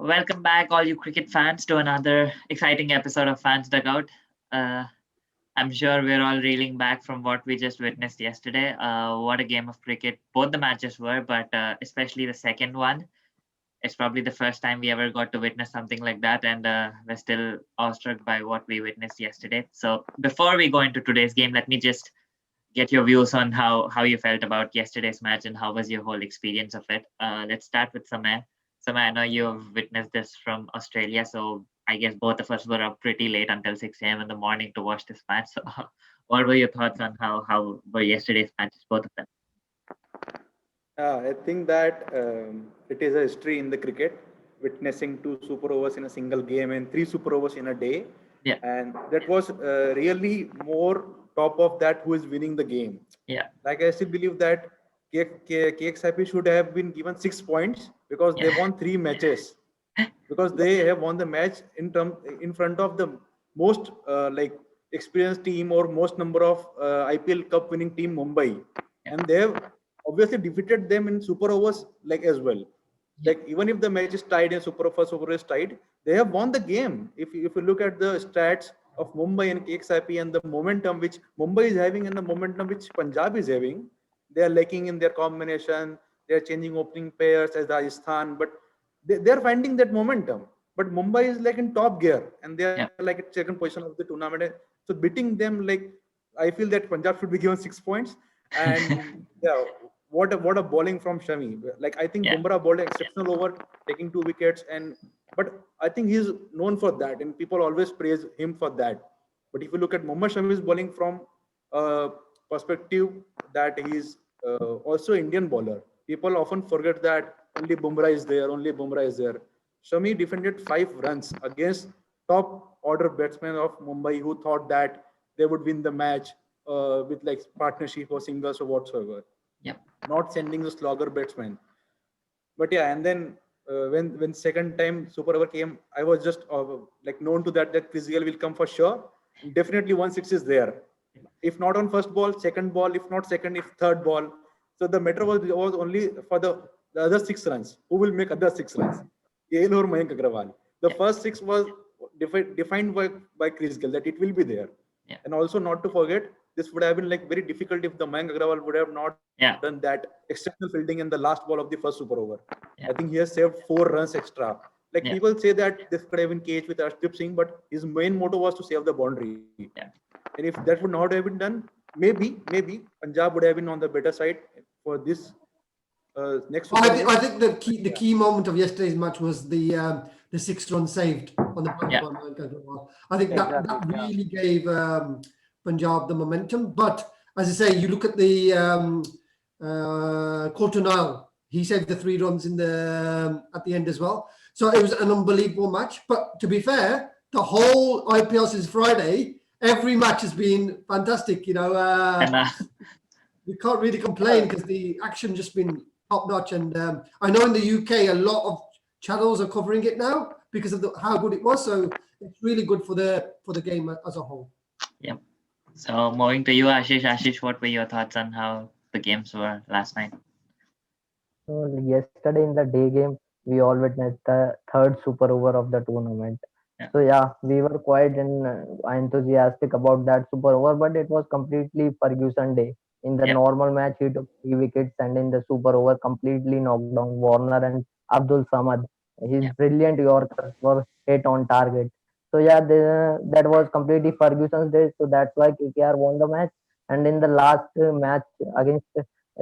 Welcome back, all you cricket fans, to another exciting episode of Fans Dugout. Uh, I'm sure we're all reeling back from what we just witnessed yesterday. What a game of cricket both the matches were, but especially the second one. It's probably the first time we ever got to witness something like that, and we're still awestruck by what we witnessed yesterday. So, before we go into today's game, let me just get your views on how you felt about yesterday's match and how was your whole experience of it. Let's start with Samay. Samay, I know you've witnessed this from Australia, so I guess both of us were up pretty late until 6 a.m. in the morning to watch this match. So, what were your thoughts on how were yesterday's matches, both of them? I think that it is a history in the cricket, witnessing two super overs in a single game and three super overs in a day. Yeah, And that was really more top of that who is winning the game. yeah, Like I still believe that KXIP should have been given 6 points because they yeah, won three matches because they have won the match in front of the most like experienced team or most number of IPL Cup winning team Mumbai, yeah, and they have obviously defeated them in super overs like as well. yeah, Like even if the match is tied and first over is tied, they have won the game. If you look at the stats of Mumbai and KXIP and the momentum which Mumbai is having and the momentum which Punjab is having, they are lacking in their combination. They are changing opening pairs as Rajasthan, but they are finding that momentum. But Mumbai is like in top gear and they are yeah, like at second position of the tournament. So beating them, like I feel that Punjab should be given 6 points. And yeah, what a bowling from Shami. Like I think yeah, Bumrah bowled an exceptional over, taking 2 wickets, and but I think he's known for that, and people always praise him for that. But if you look at Mohammad Shami's bowling from perspective that he's also Indian bowler, people often forget that only Bumrah is there, only Bumrah is there. Shami defended 5 runs against top order batsmen of Mumbai who thought that they would win the match with like partnership or singles or whatsoever, yeah, not sending the slogger batsman. But yeah, and then when second time super over came, I was just like known to that Chris Gayle will come for sure. Definitely 1 6 is there. If not on first ball, second ball. If not second, if third ball. So the matter was only for the other 6 runs. Who will make other 6 runs? Gayle or Mayank Agrawal. The yeah, first six was defined by Chris Gayle that it will be there. yeah, And also not to forget, this would have been like very difficult if the Mayank Agrawal would have not done yeah, that exceptional fielding in the last ball of the first super over. I yeah, think he has saved 4 runs extra. Like yeah, people say that this could have been caged with Arshdeep Singh, but his main motto was to save the boundary. yeah. And if that would not have been done, maybe Punjab would have been on the better side for this next super over. I think the Yeah, key moment of yesterday's match was the 6 runs saved on the bounce Yeah. by Mayank Agarwal. I think yeah, that exactly. Yeah, really gave Punjab the momentum. But as I say, you look at the Colton Isle. He saved the 3 runs in the at the end as well. So it was an unbelievable match. But to be fair, the whole IPL since Friday, every match has been fantastic. And We can't really yeah. complain because the action just been top notch. And I know in the UK a lot of channels are covering it now because of how good it was. So it's really good for the game as a whole. yeah. So moving to you, Ashish. Ashish, what were your thoughts on how the games were last night? So yesterday in the day game, we all witnessed the third super over of the tournament. Yeah, So yeah, we were quite enthusiastic about that super over, but it was completely Ferguson day. In the yeah, normal match, he took 3 wickets, and in the super over, completely knocked down Warner and Abdul Samad. His yeah, brilliant Yorkers were hit on target. So yeah, that was completely Ferguson's day. So that's why KKR won the match. And in the last match against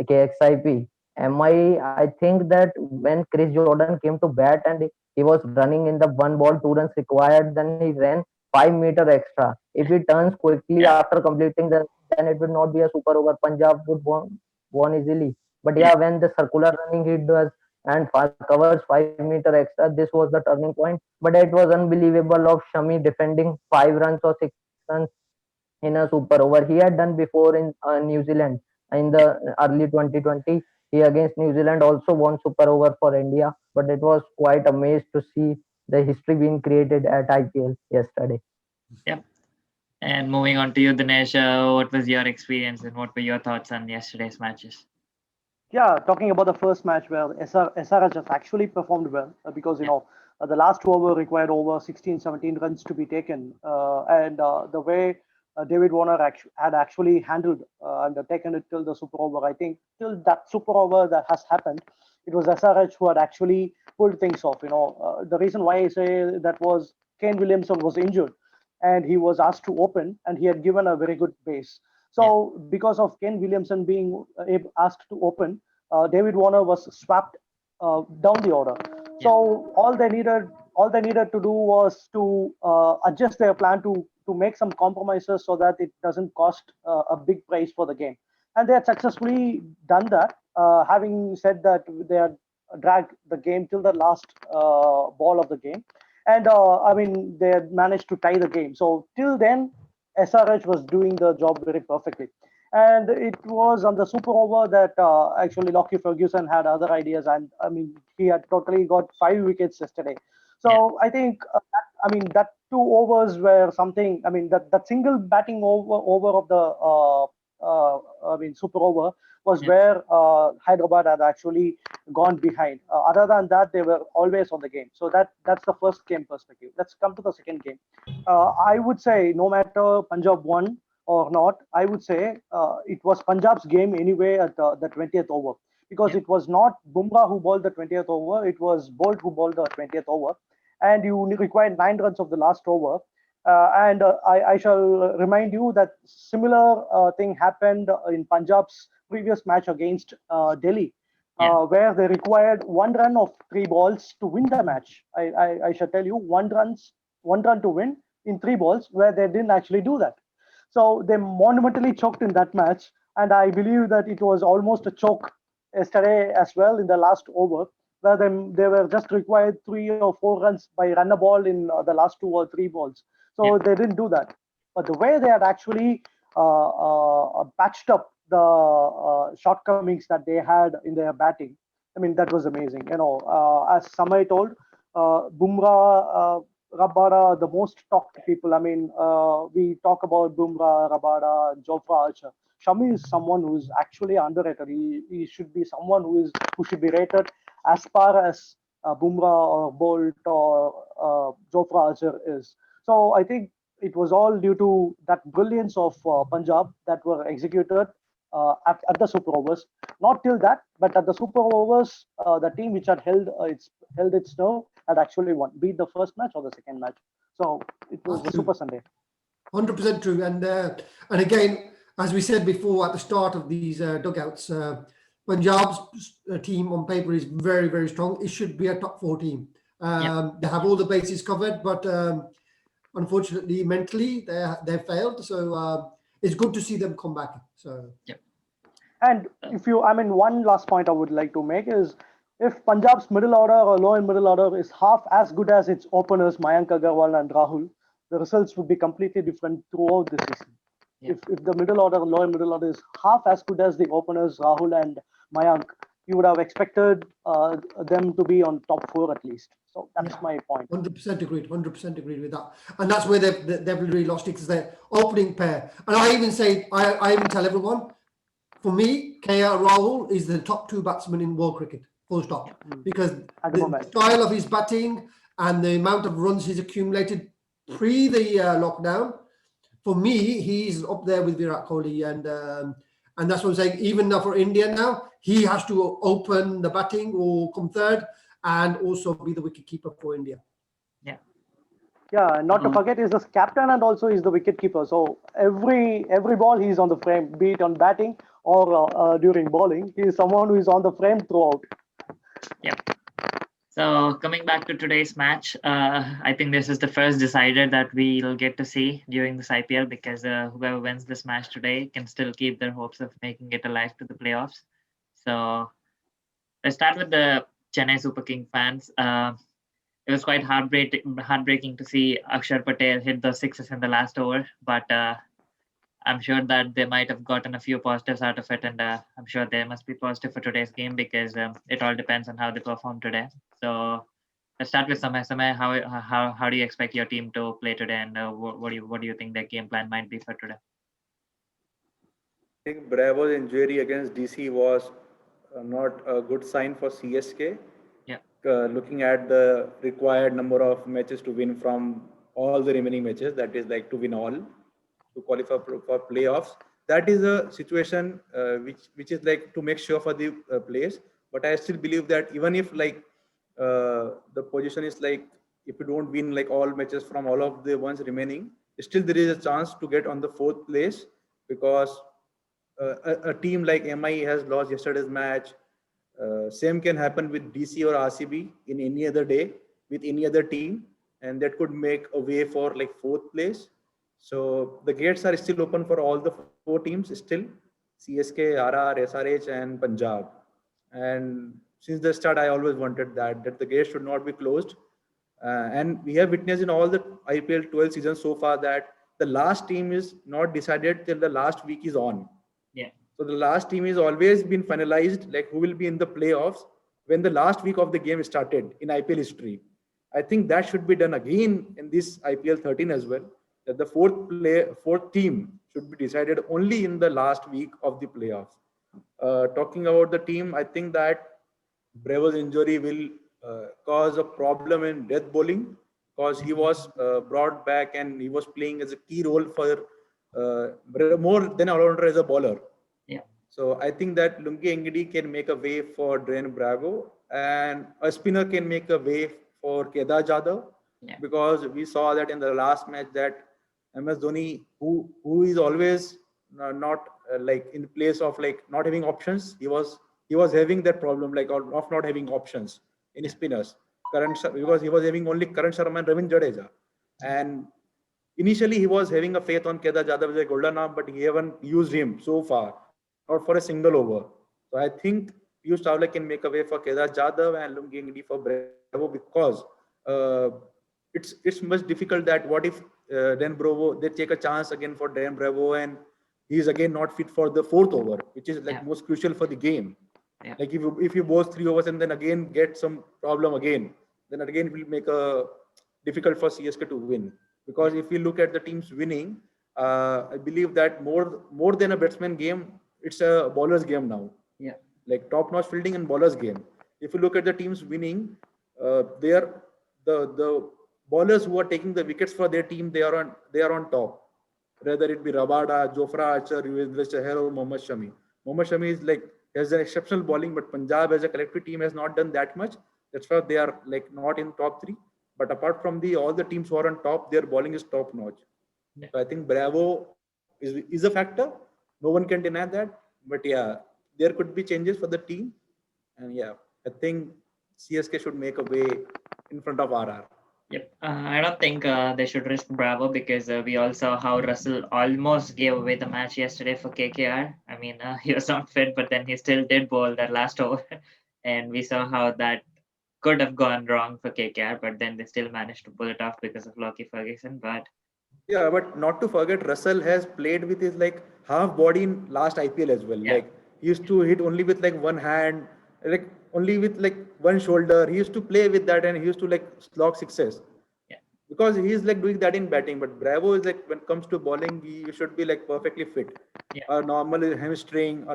KXIP, I think that when Chris Jordan came to bat and he was running in the 1 ball 2 runs required, then he ran 5 meter extra. If he turns quickly yeah, after completing then it would not be a super over. Punjab would won easily. But yeah, yeah, when the circular running he does and covers 5 meter extra, this was the turning point. But it was unbelievable of Shami defending 5 runs or 6 runs in a super over. He had done before in New Zealand in the early 2020. He against New Zealand also won super over for India, but it was quite amazed to see the history being created at IPL yesterday. yeah. And moving on to you, Dinesh, what was your experience and what were your thoughts on yesterday's matches? Yeah, talking about the first match where SRH has actually performed well because Yeah. the last two over required over 16, 17 runs to be taken, and the way David Warner had actually handled and taken it till the super over. I think till that super over that has happened, it was SRH who had actually pulled things off. The reason why I say that was Kane Williamson was injured, and he was asked to open, and he had given a very good base. Yeah. So because of Ken Williamson being asked to open, David Warner was swapped down the order. Yeah. So all they needed to do was to adjust their plan to make some compromises so that it doesn't cost a big price for the game. And they had successfully done that. Having said that, they had dragged the game till the last ball of the game, and I mean they had managed to tie the game. So till then, SRH was doing the job very perfectly. And it was on the super over that actually Lockie Ferguson had other ideas, and I mean he had totally got 5 wickets yesterday. Yeah. So I think that 2 overs were something. I mean that single batting over of the super over was Yeah. where Hyderabad had actually gone behind. Other than that, they were always on the game. So that's the first game perspective. Let's come to the second game. I would say no matter Punjab won or not, I would say it was Punjab's game anyway at the 20th over, because Yeah. it was not Bumrah who bowled the 20th over, it was Bolt who bowled the 20th over, and you required 9 runs of the last over. And I shall remind you that similar thing happened in Punjab's previous match against Delhi, Yeah. where they required 1 run of 3 balls to win the match. I shall tell you, 1 run to win in 3 balls, where they didn't actually do that. So they monumentally choked in that match, and I believe that it was almost a choke yesterday as well in the last over, where they were just required 3 or 4 runs by run a ball in the last 2 or 3 balls. Yeah. So they didn't do that. But the way they had actually patched up the shortcomings that they had in their batting, I mean, that was amazing. As Samay told, Bumrah, Rabada, the most talked people. I mean, we talk about Bumrah, Rabada, Jofra Archer. Shami is someone who is actually underrated. He should be someone who should be rated as far as Bumrah or Bolt or Jofra Archer is. So I think it was all due to that brilliance of Punjab that were executed at the super overs. Not till that, but at the super overs, the team which had held its nerve had actually won, be it the first match or the second match. So it was the Super Sunday. 100% true. And again, as we said before at the start of these dugouts, Punjab's team on paper is very, very strong. It should be a top 4 team. They have all the bases covered, but unfortunately, mentally, they failed. So it's good to see them come back. So And one last point I would like to make is, if Punjab's middle order or low and middle order is half as good as its openers Mayank Agarwal and Rahul, the results would be completely different throughout the season. Yeah. If the middle order, low and middle order is half as good as the openers Rahul and Mayank, you would have expected them to be on top 4 at least. So that's my point. 100% agreed. 100% agreed with that. And that's where they've really lost it, because their opening pair. And I even tell everyone, for me, KR Rahul is the top 2 batsmen in world cricket, full stop. Because At the the moment. style of his batting and the amount of runs he's accumulated pre the lockdown, for me, he's up there with Virat Kohli. And that's what I'm saying. Even now for India now, he has to open the batting or come third and also be the wicket keeper for India. Yeah, and not to forget, he's the captain and also he's the wicket keeper. So every ball he's on the frame, be it on batting or during bowling, he is someone who is on the frame throughout. Yeah. So coming back to today's match, I think this is the first decider that we'll get to see during this IPL, because whoever wins this match today can still keep their hopes of making it alive to the playoffs. So let's start with the Chennai Super King fans. It was quite heartbreaking to see Akshar Patel hit the sixes in the last over, but I'm sure that they might have gotten a few positives out of it, and I'm sure they must be positive for today's game, because it all depends on how they perform today. So let's start with Samay. Samay, how do you expect your team to play today, and what do you think their game plan might be for today? I think Bravo's injury against DC was not a good sign for CSK. Yeah. Looking at the required number of matches to win from all the remaining matches, that is like to win all to qualify for playoffs. That is a situation which is like to make sure for the place. But I still believe that even if like the position is like if you don't win like all matches from all of the ones remaining, still there is a chance to get on the fourth place because a team like MI has lost yesterday's match. Same can happen with DC or RCB in any other day with any other team, and that could make a way for like fourth place. So the gates are still open for all the four teams still: CSK, RR, SRH, and Punjab. And since the start, I always wanted that the gates should not be closed. And we have witnessed in all the IPL 12 seasons so far that the last team is not decided till the last week is on. Yeah. So the last team is always been finalized, like who will be in the playoffs when the last week of the game started in IPL history. I think that should be done again in this IPL 13 as well. That the fourth team should be decided only in the last week of the playoffs. Talking about the team, I think that Brevo's injury will cause a problem in death bowling because he was brought back and he was playing as a key role for more than all-rounder as a bowler. Yeah. So I think that Lungi Engedi can make a way for Drain Bravo and a spinner can make a way for Kedar Jadhav because we saw that in the last match that MS Dhoni, who is always not like in place of like not having options, he was having that problem like of not having options in spinners. Because he was having only Karan Sharma and Ravin Jadeja, and initially he was having a faith on Kedar Jadhav as a golden arm, but he haven't used him so far, not for a single over. So I think Piyush Chawla can make a way for Kedar Jadhav and Lungi Engedi for Bravo because uh, it's much difficult that what if Dan Bravo they take a chance again for Dan Bravo and he is again not fit for the fourth over, which is like most crucial for the game. Yeah. Like if you both 3 overs and then again get some problem again, then again it will make a difficult for CSK to win. Because if you look at the teams winning, I believe that more than a batsman game, it's a bowler's game now. Yeah. Like top-notch fielding and bowler's game. If you look at the teams winning, they are the bowlers who are taking the wickets for their team. They are on top. Whether it be Rabada, Jofra Archer, Yuzvendra Chahal, or Mohammad Shami. Mohammad Shami is like has an exceptional bowling, but Punjab as a collective team has not done that much. That's why they are like not in top three. But apart from the all the teams who are on top, their bowling is top notch. Yeah. So I think Bravo is a factor. No one can deny that. But yeah, there could be changes for the team. And yeah, I think CSK should make a way in front of RR. Yep. I don't think they should risk Bravo because we all saw how Russell almost gave away the match yesterday for KKR. I mean, he was not fit, but then he still did bowl that last over. And we saw how that could have gone wrong for KKR, but then they still managed to pull it off because of Lockie Ferguson. But yeah, but not to forget, Russell has played with his like half body in last IPL as well. Yeah. Like he used to hit only with like one hand, like only with like one shoulder. He used to play with that and he used to like slog sixes. Yeah. Because he's like doing that in batting, but Bravo is like when it comes to bowling, he should be like perfectly fit. Yeah. A normal hamstring,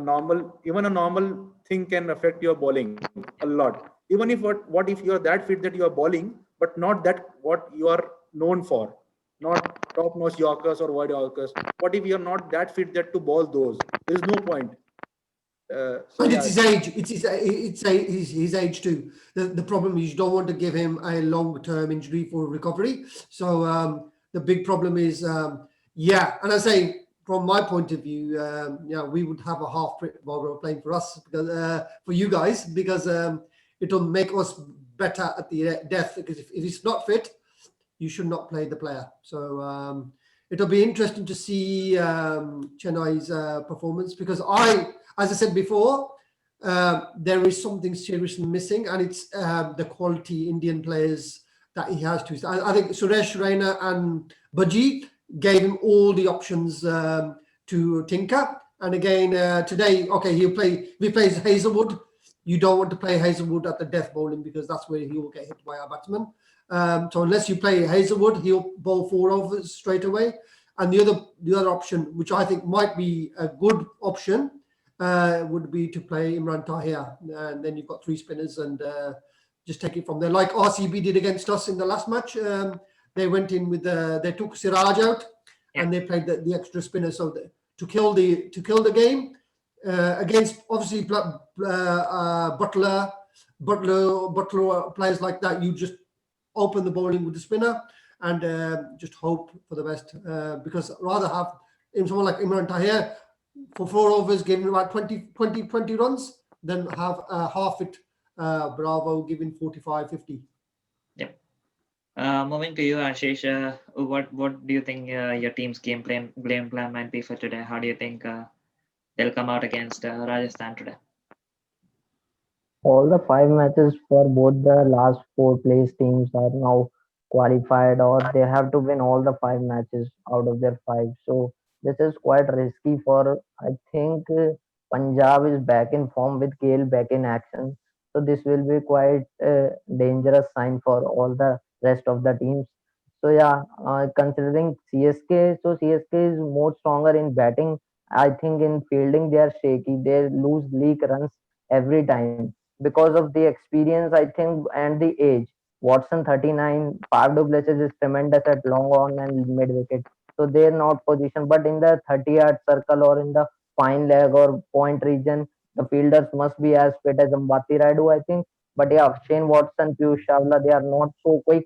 even a normal thing can affect your bowling a lot. Even if what if you are that fit that you are bowling, but not that what you are known for, not top-notch Yorkers or wide Yorkers. What if you're not that fit that to bowl those? There is no point. So And yeah, it's his age. His age too. The problem is you don't want to give him a long-term injury for recovery. So the big problem is, and I say from my point of view, we would have a half-fit bowler playing for us because for you guys because it'll make us better at the death. Because if he's not fit, you should not play the player. So it'll be interesting to see Chennai's performance because as I said before, there is something seriously missing, and it's the quality Indian players that he has to. I think Suresh Raina and Baji gave him all the options to tinker. And again, today, okay, he plays Hazelwood. You don't want to play Hazelwood at the death bowling because that's where he will get hit by our batsman. So unless you play Hazelwood, he'll bowl 4 overs straight away. And the other option, which I think might be a good option, would be to play Imran Tahir, and then you've got 3 spinners and just take it from there. Like RCB did against us in the last match. They went in with they took Siraj out and they played the extra spinner. So to kill the game against obviously Butler players like that, you just open the bowling with the spinner and just hope for the best. Because rather have someone like Imran Tahir for 4 overs giving about 20 runs, then have half it Bravo giving 45, 50. Yep. Moving to you, Ashish, what do you think your team's game plan might be for today? How do you think they'll come out against Rajasthan today? All the 5 matches for both the last 4 place teams are now qualified, or they have to win all the 5 matches out of their 5. So this is quite risky for, I think, Punjab is back in form with KL back in action. So this will be quite a dangerous sign for all the rest of the teams. So yeah, considering CSK, so CSK is more stronger in batting. I think in fielding they are shaky. They lose league runs every time because of the experience, I think, and the age. Watson 39, Faf du Plessis is tremendous at long on and mid wicket. So they're not positioned. But in the 30-yard circle or in the fine leg or point region, the fielders must be as fit as Ambati Raidu, I think. But yeah, Shane Watson, Piyush Chawla, they are not so quick.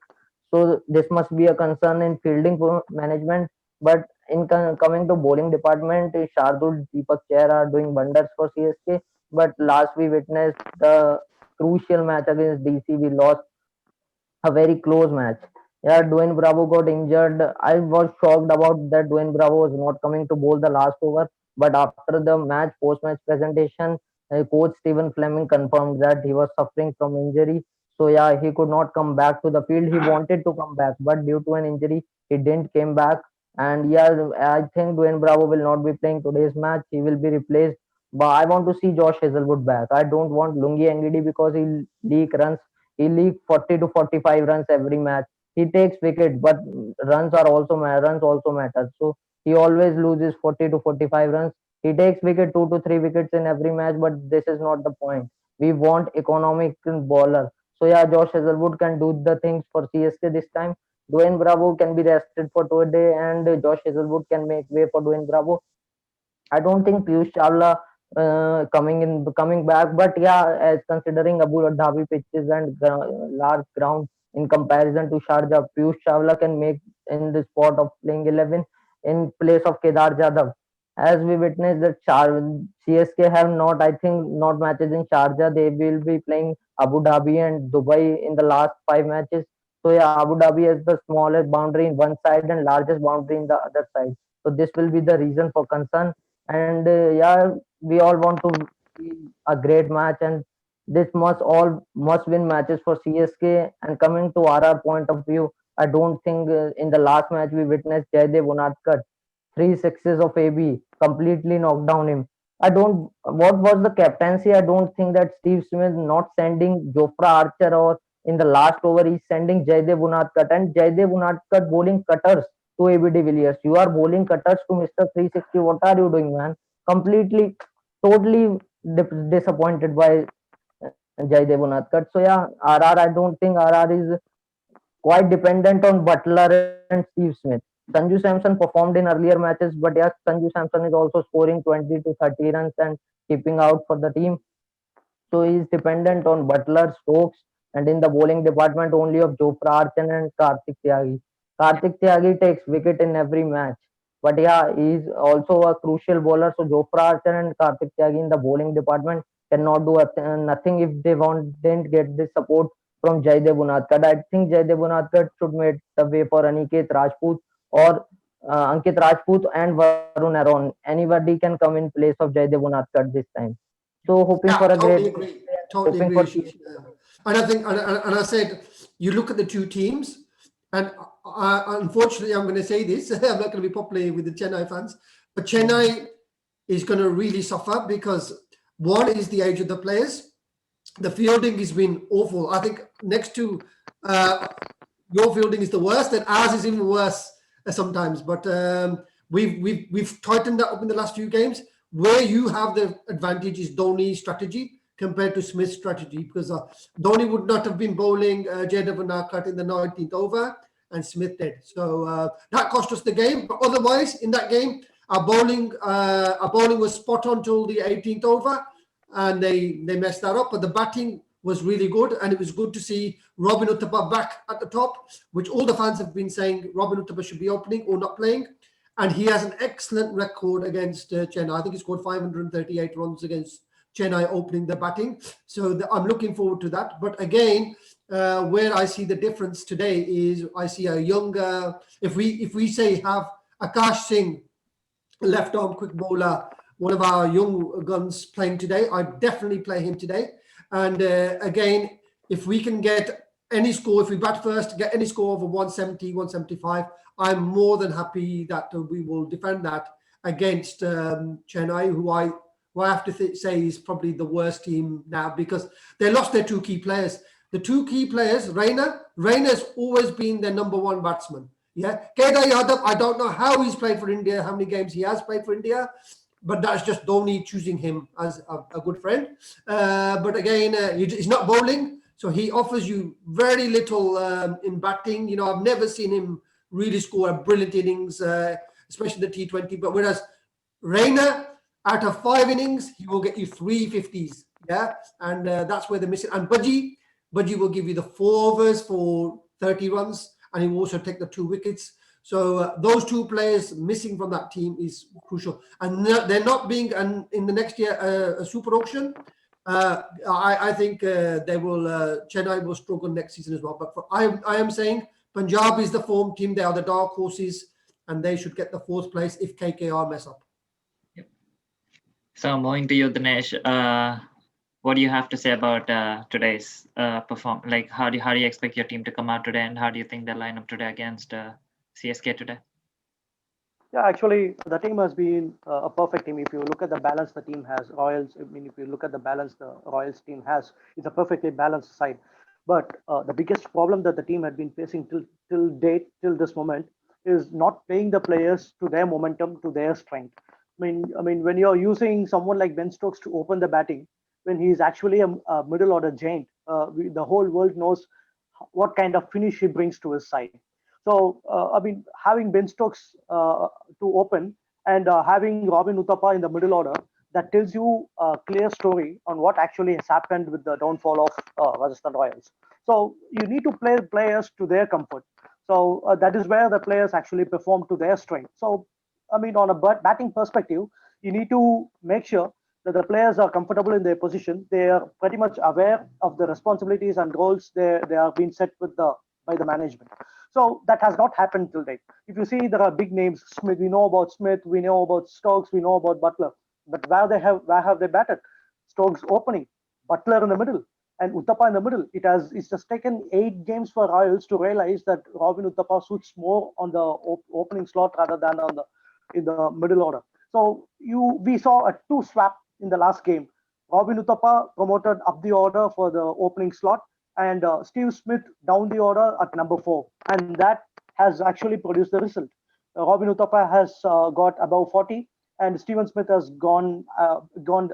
So this must be a concern in fielding management. But in coming to bowling department, Shardul, Deepak Chair are doing wonders for CSK. But last we witnessed the crucial match against DC. We lost a very close match. Yeah, Dwayne Bravo got injured. I was shocked about that Dwayne Bravo was not coming to bowl the last over. But after the match, post-match presentation, coach Stephen Fleming confirmed that he was suffering from injury. So yeah, he could not come back to the field. He wanted to come back, but due to an injury, he didn't came back. And yeah, I think Dwayne Bravo will not be playing today's match. He will be replaced. But I want to see Josh Hazelwood back. I don't want Lungi Ngidi because he leak runs. He leaves 40 to 45 runs every match. He takes wicket, but runs also matter. So he always loses 40 to 45 runs. He takes wicket 2 to 3 wickets in every match, but this is not the point. We want economic bowler. So yeah, Josh Hazelwood can do the things for CSK this time. Dwayne Bravo can be rested for today, and Josh Hazelwood can make way for Dwayne Bravo. I don't think Piyush Chawla coming back, but yeah, as considering Abu Dhabi pitches and large ground in comparison to Sharjah, Piyush Chawla can make in the spot of playing 11 in place of Kedar Jadhav. As we witnessed that CSK have not, I think, not matches in Sharjah. They will be playing Abu Dhabi and Dubai in the last 5 matches. So yeah, Abu Dhabi has the smallest boundary in one side and largest boundary in the other side. So this will be the reason for concern. And yeah, we all want to see a great match, and this must win matches for CSK. And coming to RR point of view, I don't think in the last match we witnessed Jaydev Unadkat 3 sixes of AB completely knocked down him. I don't. What was the captaincy? I don't think that Steve Smith not sending Jofra Archer, or in the last over he's sending Jaydev Unadkat, and Jaydev Unadkat bowling cutters to AB de Villiers. You are bowling cutters to Mr. 360. What are you doing, man? Completely, totally disappointed by Jaydev Unadkat. So yeah, RR. I don't think RR is quite dependent on Butler and Steve Smith. Sanju Samson performed in earlier matches, but yes, Sanju Samson is also scoring 20 to 30 runs and keeping out for the team. So he is dependent on Butler, Stokes, and in the bowling department only of Jofra Archer and Karthik Tyagi. Karthik Tyagi takes wicket in every match. But yeah, he is also a crucial bowler. So Jofra Archer and Karthik Tyagi in the bowling department cannot do nothing if they didn't get this support from Jaydev Unadkat. I think Jaydev Unadkat should make the way for Aniket Rajput or Ankit Rajput and Varun Aaron. Anybody can come in place of Jaydev Unadkat this time. So hoping Yeah, for a great totally agree. Totally hoping agree, for Ashish. And I think, and I said, you look at the two teams, and unfortunately, I'm going to say this. I'm not going to be popular with the Chennai fans, but Chennai is going to really suffer because one is the age of the players. The fielding has been awful. I think next to your fielding is the worst, and ours is even worse sometimes. But we've tightened that up in the last few games. where you have the advantage is Dhoni's strategy compared to Smith's strategy, because Dhoni would not have been bowling Jaydev Narkat in the 19th over, and Smith did. So that cost us the game. But otherwise, in that game, our bowling was spot on till the 18th over, and they messed that up. But the batting was really good, and it was good to see Robin Uthappa back at the top, which all the fans have been saying Robin Uthappa should be opening or not playing. And he has an excellent record against Chennai. I think he scored 538 runs against Chennai opening the batting. So I'm looking forward to that. But again, where I see the difference today is I see a younger, if we say have Akash Singh, left arm quick bowler, one of our young guns playing today, I'd definitely play him today. And again, if we can get any score, if we bat first, get any score over 170, 175, I'm more than happy that we will defend that against Chennai, who I have to say is probably the worst team now, because they lost their two key players. The two key players, Rainer's always been their number one batsman. Yeah, Kedar Yadav, I don't know how he's played for India, how many games he has played for India, but that's just Dhoni choosing him as a good friend. But again, he's not bowling, so he offers you very little in batting. You know, I've never seen him really score a brilliant innings, especially the T20. But whereas Rainer, out of 5 innings, he will get you 3 50s. Yeah, and that's where they're missing. And Budgie will give you the 4 overs for 30 runs, and he will also take the 2 wickets. So those 2 players missing from that team is crucial. And they're not being, and in the next year, a super auction, I think Chennai will struggle next season as well. But I am saying Punjab is the form team. They are the dark horses, and they should get the 4th place if KKR mess up. Yep. So moving to you, Dinesh, what do you have to say about today's perform? Like, how do you expect your team to come out today, and how do you think they'll line up today against CSK today? Yeah, actually, the team has been a perfect team. If you look at the balance the team has, Royals, I mean, if you look at the balance the Royals team has, it's a perfectly balanced side. But the biggest problem that the team had been facing till this moment, is not playing the players to their momentum, to their strength. I mean, when you're using someone like Ben Stokes to open the batting, when he's actually a middle order giant, the whole world knows what kind of finish he brings to his side. So, I mean, having Ben Stokes to open, and having Robin Uthappa in the middle order, that tells you a clear story on what actually has happened with the downfall of Rajasthan Royals. So you need to play players to their comfort. So that is where the players actually perform to their strength. So, I mean, on a batting perspective, you need to make sure that the players are comfortable in their position. They are pretty much aware of the responsibilities and roles they are being set by the management. So that has not happened till date. If you see, there are big names. Smith, we know about Smith, we know about Stokes, we know about Butler. But where have they batted? Stokes opening, Butler in the middle, and Uthappa in the middle. It's just taken 8 games for Royals to realize that Robin Uthappa suits more on the opening slot rather than in the middle order. So we saw a 2 swap in the last game. Robin Uthappa promoted up the order for the opening slot, and Steve Smith down the order at number 4, and that has actually produced the result. Robin Uthappa has got above 40, and Steven Smith has gone beyond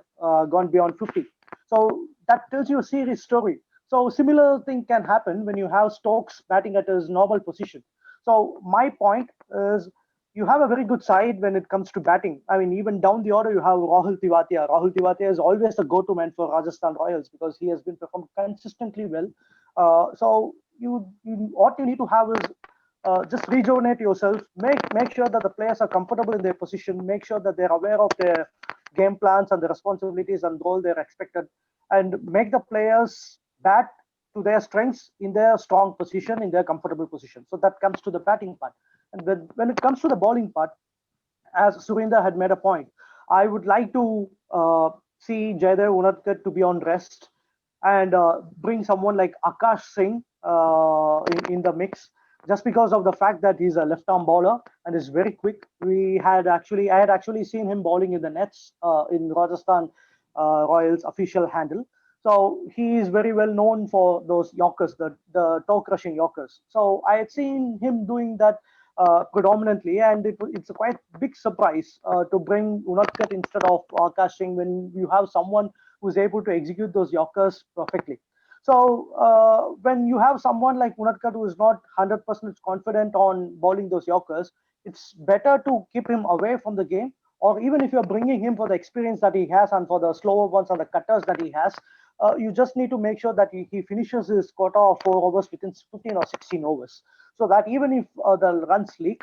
50. So that tells you a serious story. So similar thing can happen when you have Stokes batting at his normal position. So my point is, you have a very good side when it comes to batting. I mean, even down the order, you have Rahul Tewatia. Rahul Tewatia is always the go-to man for Rajasthan Royals because he has been performed consistently well. So what you need to have is just rejuvenate yourself. Make sure that the players are comfortable in their position. Make sure that they're aware of their game plans and the responsibilities and role they're expected, and make the players bat to their strengths in their strong position, in their comfortable position. So that comes to the batting part. And when it comes to the bowling part, as Surinder had made a point, I would like to see Jaydev Unadkat to be on rest, and bring someone like Akash Singh in the mix, just because of the fact that he's a left-arm bowler and is very quick. I had actually seen him bowling in the nets in Rajasthan Royals official handle. So he is very well known for those Yorkers, the toe crushing Yorkers. So I had seen him doing that predominantly, and it's a quite big surprise to bring Unadkat instead of Akash Singh when you have someone who's able to execute those Yorkers perfectly. So when you have someone like Unadkat who is not 100% confident on bowling those Yorkers, it's better to keep him away from the game. Or even if you're bringing him for the experience that he has and for the slower ones and the cutters that he has, you just need to make sure that he finishes his quota of 4 overs within 15 or 16 overs. So that even if the runs leak,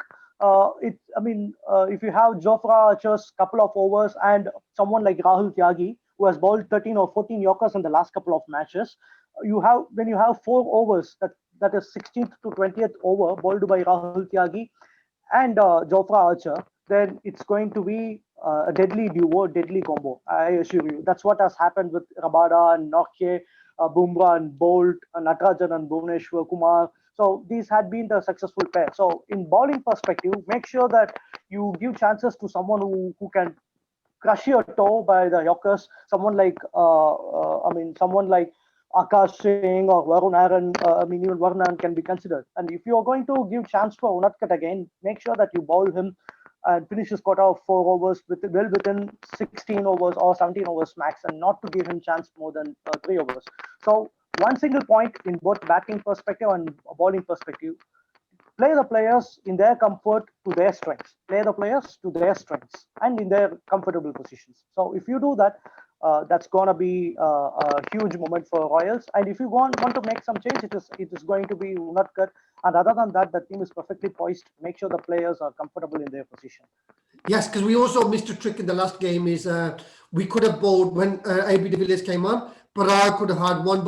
if you have Jofra Archer's couple of overs and someone like Rahul Tyagi who has bowled 13 or 14 Yorkers in the last couple of matches, when you have 4 overs, that is 16th to 20th over bowled by Rahul Tyagi and Jofra Archer, then it's going to be a deadly duo, deadly combo. I assure you. That's what has happened with Rabada and Nortje, Bumrah and Bolt, Natarajan and Bhuvneshwar Kumar. So these had been the successful pair. So in bowling perspective, make sure that you give chances to someone who can crush your toe by the Yorkers. Someone like Akash Singh or Varun Aaron. Even Varun Aaron can be considered. And if you are going to give chance for Unadkat again, make sure that you bowl him and finish his quota of 4 overs within 16 overs or 17 overs max, and not to give him chance more than 3 overs. So one single point in both batting perspective and bowling perspective: play the players in their comfort to their strengths. Play the players to their strengths and in their comfortable positions. So if you do that, that's going to be a huge moment for Royals. And if you want to make some change, it is going to be Unadkat. And other than that, the team is perfectly poised. Make sure the players are comfortable in their position. Yes, because we also missed a trick in the last game. Is we could have bowled when AB de Villiers came on. Parag could have had one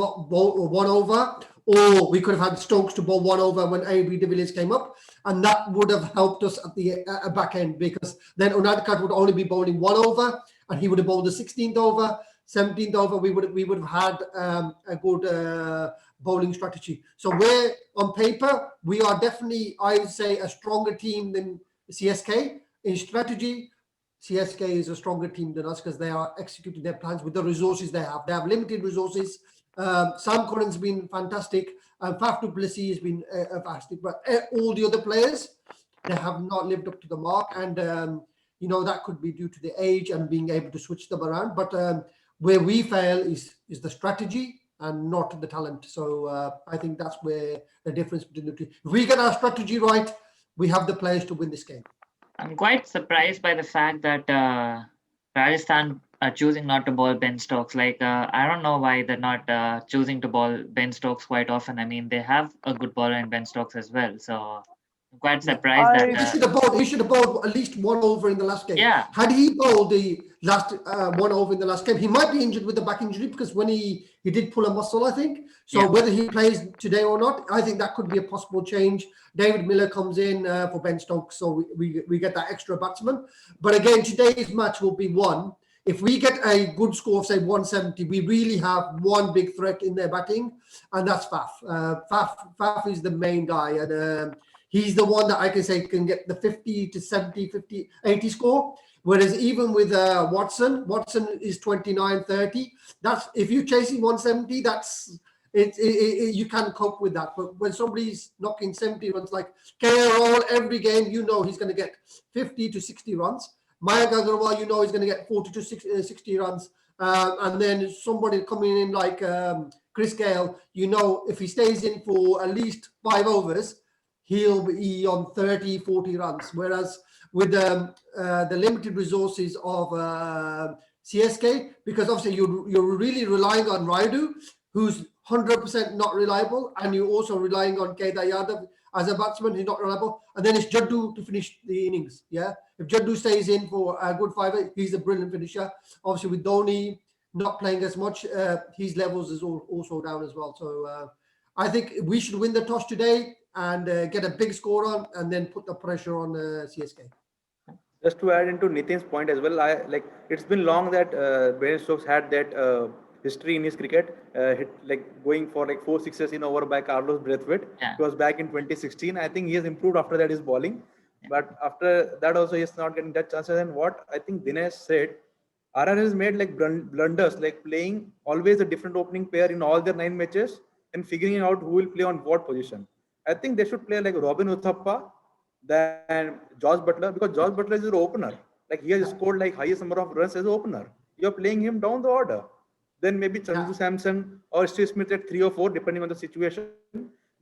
over, or we could have had Stokes to bowl 1 over when AB de Villiers came up, and that would have helped us at the back end, because then Unadkat would only be bowling 1 over, and he would have bowled the 16th over, 17th over. We would have had a good bowling strategy. So we're on paper, we are definitely, I would say, a stronger team than CSK. In strategy, CSK is a stronger team than us because they are executing their plans with the resources they have. They have limited resources. Sam Curran's been fantastic. Faf du Plessis has been fantastic. But all the other players, they have not lived up to the mark. And, that could be due to the age and being able to switch them around. But where we fail is the strategy and not the talent. So I think that's where the difference between the two. If we get our strategy right, we have the players to win this game. I'm quite surprised by the fact that Rajasthan are choosing not to bowl Ben Stokes. I don't know why they're not choosing to bowl Ben Stokes quite often. I mean, they have a good bowler in Ben Stokes as well. So I'm quite surprised I- that. He should have bowled at least 1 over in the last game. Yeah. Had he bowled the last 1 over in the last game, he might be injured with a back injury, because when he did pull a muscle, I think. So Yeah. whether he plays today or not, I think that could be a possible change. David Miller comes in for Ben Stokes, so we get that extra batsman. But again, today's match will be won. If we get a good score of, say, 170, we really have one big threat in their batting, and that's Faf. Faf is the main guy, and he's the one that I can say can get the 50 to 70, 50, 80 score. Whereas even with Watson is 29, 30. That's, if you're chasing 170, that's you can't cope with that. But when somebody's knocking 70 runs, like KRL, every game, he's going to get 50 to 60 runs. Mayank Agarwal, he's going to get 40 to 60 runs. And then somebody coming in like Chris Gale, if he stays in for at least 5 overs, he'll be on 30, 40 runs. Whereas with the limited resources of CSK, because obviously you're really relying on Raidu, who's 100% not reliable, and you're also relying on Kedar Yadav as a batsman who's not reliable, and then it's Jaddu to finish the innings. Yeah, if Jaddu stays in for a good 5, he's a brilliant finisher. Obviously with Dhoni not playing as much, his levels is also down as well. So I think we should win the toss today and get a big score on, and then put the pressure on CSK. Just to add into Nitin's point as well, it's been long that Ben Stokes had that history in his cricket, going for 4 6s in over by Carlos Braithwaite. Yeah. It was back in 2016. I think he has improved after that his bowling, but after that also he's not getting that chances. And what I think Dinesh said, RR has made blunders, like playing always a different opening pair in all their 9 matches and figuring out who will play on what position. I think they should play like Robin Uthappa, than Josh Butler, because Josh Butler is your opener. Like he has scored like highest number of runs as an opener. You're playing him down the order. Then maybe Sanju Samson or Steve Smith at 3 or 4, depending on the situation.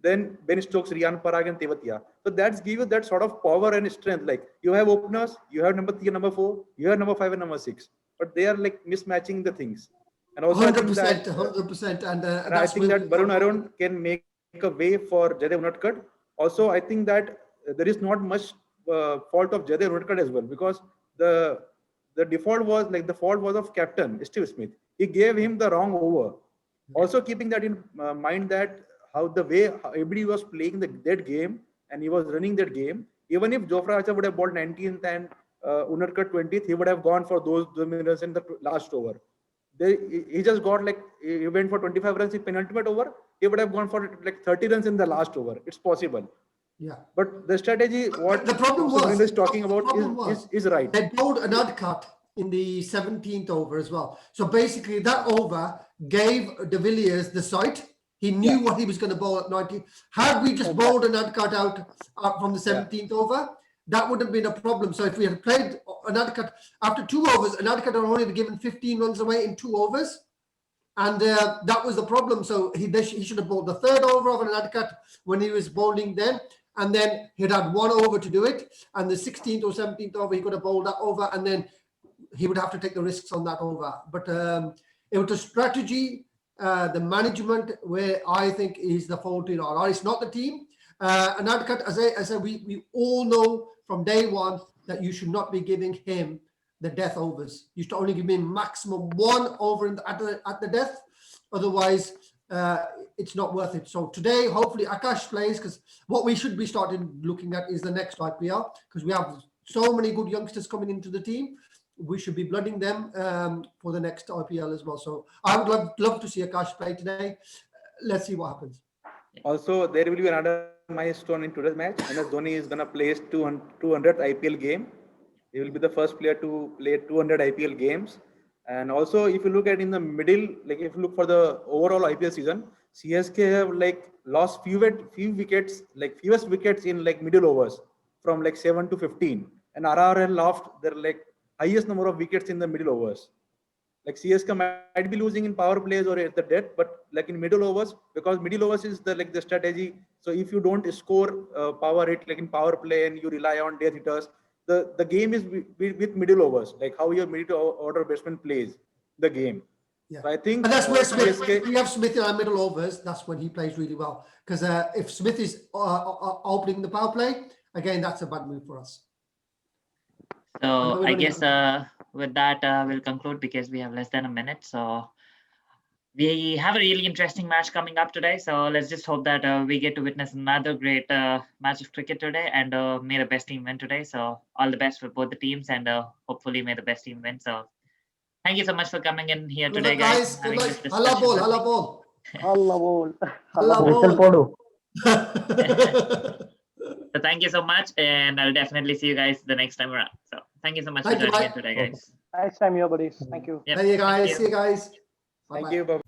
Then Ben Stokes, Rian Parag, and Tewatia. So that's give you that sort of power and strength. Like you have openers, you have number 3 and number 4, you have number 5 and number 6, but they are like mismatching the things. And also, I think 100%, that 100%, and and I think that Varun Arun can make a way for Jaidev Unadkat. Also, I think that there is not much fault of Jaidev Unadkat as well, because the default was like the fault was of captain Steve Smith. He gave him the wrong over. Also, keeping that in mind, that how the way everybody was playing that game and he was running that game, even if Jofra Archer would have bowled 19th and Unadkat 20th, he would have gone for those minutes in the last over. He just got like, he went for 25 runs in penultimate over. He would have gone for like 30 runs in the last over. It's possible. Yeah. But the strategy, what the problem was, is talking about is right. They bowled an odd cut in the 17th over as well. So basically that over gave De Villiers the sight. He knew what he was going to bowl at 90. Had we just bowled an odd cut out from the 17th over, that would have been a problem. So if we had played an odd cut after 2 overs, an odd cut had only given 15 runs away in 2 overs. And that was the problem. So he should have bowled the 3rd over of an odd cut when he was bowling then. And then he'd had 1 over to do it. And the 16th or 17th over, he could have bowled that over. And then he would have to take the risks on that over. But it was a strategy, the management, where I think is the fault in RR. It's not the team. An odd cut, as I said, we all know from day one that you should not be giving him the death overs. You should only give him maximum 1 over at the death. Otherwise, it's not worth it. So today, hopefully Akash plays, because what we should be starting looking at is the next IPL, because we have so many good youngsters coming into the team. We should be blooding them for the next IPL as well. So I would love to see Akash play today. Let's see what happens. Also, there will be another milestone in today's match, and as Dhoni is going to play his 200th IPL game. He will be the first player to play 200 IPL games. And also, if you look at in the middle, like if you look for the overall IPL season, CSK have like lost few wickets, like fewest wickets in like middle overs, from like 7 to 15. And RR have lost their like highest number of wickets in the middle overs. Like CSK might be losing in power plays or at the death, but like in middle overs, because middle overs is the strategy. So if you don't score power hit like in power play and you rely on death hitters, the game is with middle overs, like how your middle order batsman plays the game. Yeah. So I think and that's where Smith, CSK, we have Smith in our middle overs. That's when he plays really well. Because if Smith is opening the power play, again, that's a bad move for us. So I guess with that, we'll conclude because we have less than a minute. So we have a really interesting match coming up today. So let's just hope that we get to witness another great match of cricket today, and may the best team win today. So all the best for both the teams, and hopefully may the best team win. So thank you so much for coming in here Good today, luck, guys. Good luck. Hala ball, hala ball. Allah ball. Hala Whistle ball. podu. So thank you so much, and I'll definitely see you guys the next time around. So thank you so much for Thank you, joining in bye. today, guys. Next time, your buddies. Thank you. Yep, There you thank guys. you. See you guys. thank Bye-bye. you. Bye.